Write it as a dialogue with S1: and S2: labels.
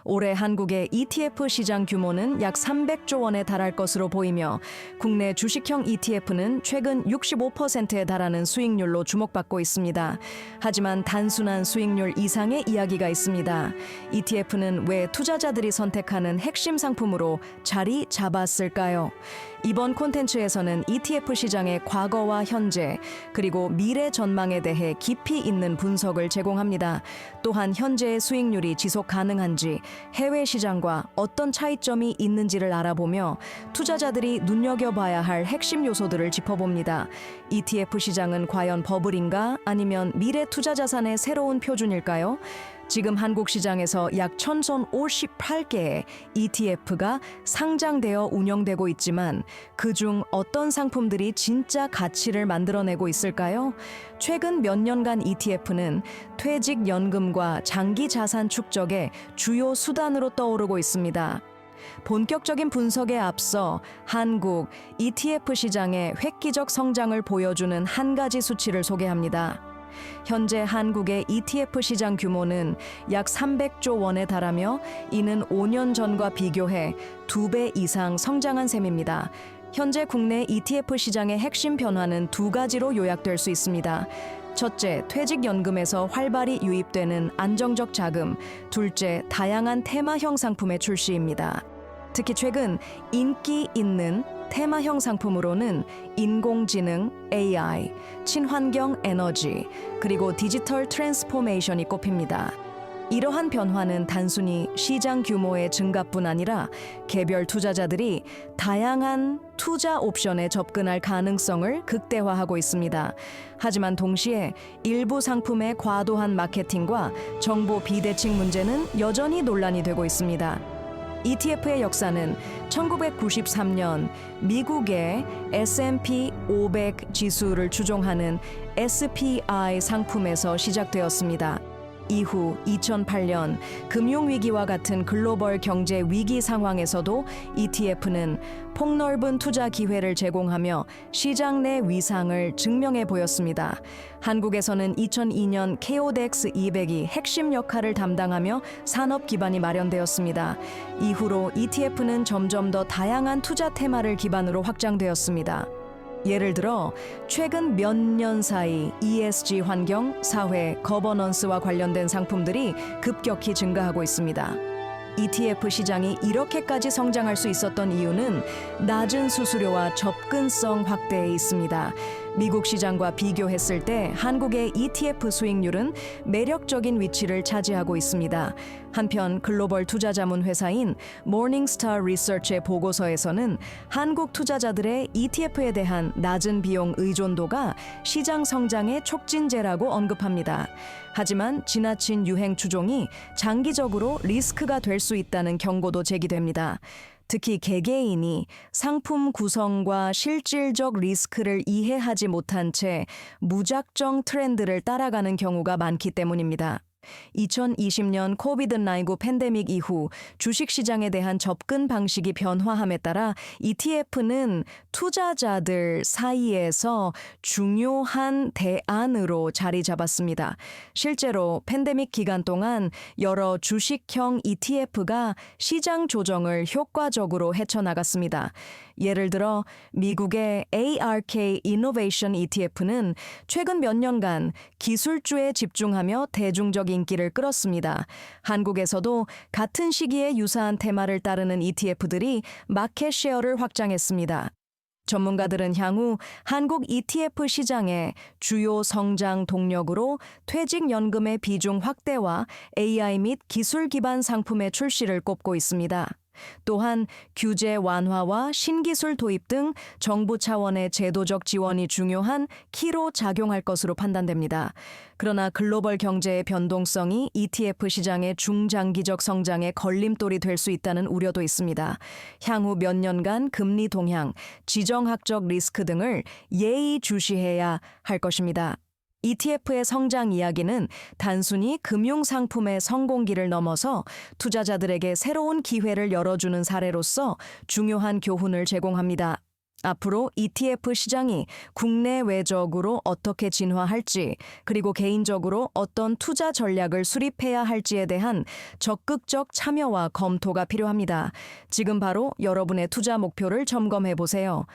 S1: 올해 한국의 ETF 시장 규모는 약 300조 원에 달할 것으로 보이며 국내 주식형 ETF는 최근 65%에 달하는 수익률로 주목받고 있습니다. 하지만 단순한 수익률 이상의 이야기가 있습니다. ETF는 왜 투자자들이 선택하는 핵심 상품으로 자리 잡았을까요? 이번 콘텐츠에서는 ETF 시장의 과거와 현재, 그리고 미래 전망에 대해 깊이 있는 분석을 제공합니다. 또한 현재의 수익률이 지속 가능한지, 해외 시장과 어떤 차이점이 있는지를 알아보며 투자자들이 눈여겨봐야 할 핵심 요소들을 짚어봅니다. ETF 시장은 과연 버블인가? 아니면 미래 투자 자산의 새로운 표준일까요? 지금 한국 시장에서 약 1,058개의 ETF가 상장되어 운영되고 있지만 그중 어떤 상품들이 진짜 가치를 만들어내고 있을까요? 최근 몇 년간 ETF는 퇴직연금과 장기 자산 축적의 주요 수단으로 떠오르고 있습니다. 본격적인 분석에 앞서 한국 ETF 시장의 획기적 성장을 보여주는 한 가지 수치를 소개합니다. 현재 한국의 ETF 시장 규모는 약 300조 원에 달하며 이는 5년 전과 비교해 2배 이상 성장한 셈입니다. 현재 국내 ETF 시장의 핵심 변화는 두 가지로 요약될 수 있습니다. 첫째, 퇴직연금에서 활발히 유입되는 안정적 자금, 둘째, 다양한 테마형 상품의 출시입니다. 특히 최근 인기 있는 테마형 상품으로는 인공지능, AI, 친환경 에너지, 그리고 디지털 트랜스포메이션이 꼽힙니다. 이러한 변화는 단순히 시장 규모의 증가뿐 아니라 개별 투자자들이 다양한 투자 옵션에 접근할 가능성을 극대화하고 있습니다. 하지만 동시에 일부 상품의 과도한 마케팅과 정보 비대칭 문제는 여전히 논란이 되고 있습니다. ETF의 역사는 1993년 미국의 S&P 500 지수를 추종하는 SPI 상품에서 시작되었습니다. 이후 2008년 금융위기와 같은 글로벌 경제 위기 상황에서도 ETF는 폭넓은 투자 기회를 제공하며 시장 내 위상을 증명해 보였습니다. 한국에서는 2002년 KODX 200이 핵심 역할을 담당하며 산업 기반이 마련되었습니다. 이후로 ETF는 점점 더 다양한 투자 테마를 기반으로 확장되었습니다. 예를 들어 최근 몇 년 사이 ESG 환경, 사회, 거버넌스와 관련된 상품들이 급격히 증가하고 있습니다. ETF 시장이 이렇게까지 성장할 수 있었던 이유는 낮은 수수료와 접근성 확대에 있습니다. 미국 시장과 비교했을 때 한국의 ETF 수익률은 매력적인 위치를 차지하고 있습니다. 한편 글로벌 투자 자문 회사인 모닝스타 리서치의 보고서에서는 한국 투자자들의 ETF에 대한 낮은 비용 의존도가 시장 성장의 촉진제라고 언급합니다. 하지만 지나친 유행 추종이 장기적으로 리스크가 될 수 있다는 경고도 제기됩니다. 특히 개개인이 상품 구성과 실질적 리스크를 이해하지 못한 채 무작정 트렌드를 따라가는 경우가 많기 때문입니다. 2020년 코비드-19 팬데믹 이후 주식시장에 대한 접근 방식이 변화함에 따라 ETF는 투자자들 사이에서 중요한 대안으로 자리 잡았습니다. 실제로 팬데믹 기간 동안 여러 주식형 ETF가 시장 조정을 효과적으로 헤쳐나갔습니다. 예를 들어 미국의 ARK 이노베이션 ETF는 최근 몇 년간 기술주에 집중하며 대중적 인기를 끌었습니다. 한국에서도 같은 시기에 유사한 테마를 따르는 ETF들이 마켓 셰어를 확장했습니다. 전문가들은 향후 한국 ETF 시장의 주요 성장 동력으로 퇴직연금의 비중 확대와 AI 및 기술 기반 상품의 출시를 꼽고 있습니다. 또한 규제 완화와 신기술 도입 등 정부 차원의 제도적 지원이 중요한 키로 작용할 것으로 판단됩니다. 그러나 글로벌 경제의 변동성이 ETF 시장의 중장기적 성장에 걸림돌이 될 수 있다는 우려도 있습니다. 향후 몇 년간 금리 동향, 지정학적 리스크 등을 예의주시해야 할 것입니다. ETF의 성장 이야기는 단순히 금융상품의 성공기를 넘어서 투자자들에게 새로운 기회를 열어주는 사례로서 중요한 교훈을 제공합니다. 앞으로 ETF 시장이 국내외적으로 어떻게 진화할지, 그리고 개인적으로 어떤 투자 전략을 수립해야 할지에 대한 적극적 참여와 검토가 필요합니다. 지금 바로 여러분의 투자 목표를 점검해 보세요.